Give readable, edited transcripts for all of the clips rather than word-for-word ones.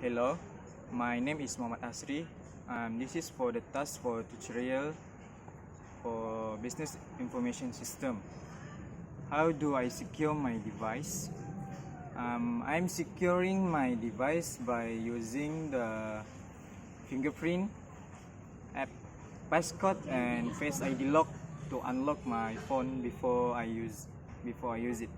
Hello, my name is Muhammad Asri. This is for the task for tutorial for business information system. How do I secure my device? I'm securing my device by using the fingerprint app, passcode, and Face ID lock to unlock my phone before I use it.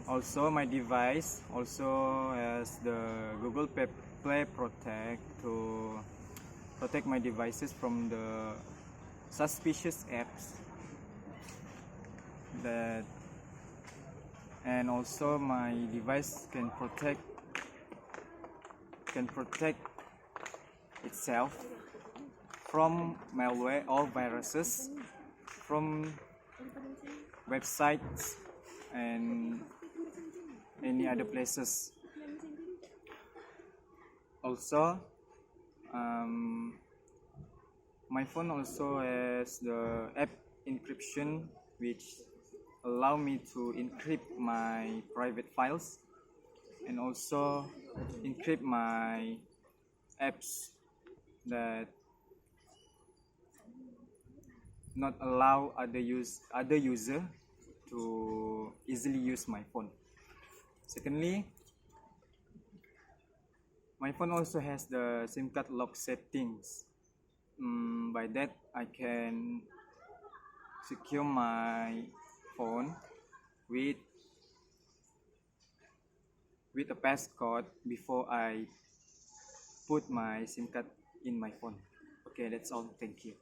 Also, my device also has the Google Play Protect to protect my devices from the suspicious apps and also my device can protect itself from malware or viruses from websites and any other places. Also, my phone also has the app encryption, which allow me to encrypt my private files and also encrypt my apps that not allow other user to easily use my phone. Secondly, my phone also has the SIM card lock settings. By that, I can secure my phone with a passcode before I put my SIM card in my phone. Okay, that's all. Thank you.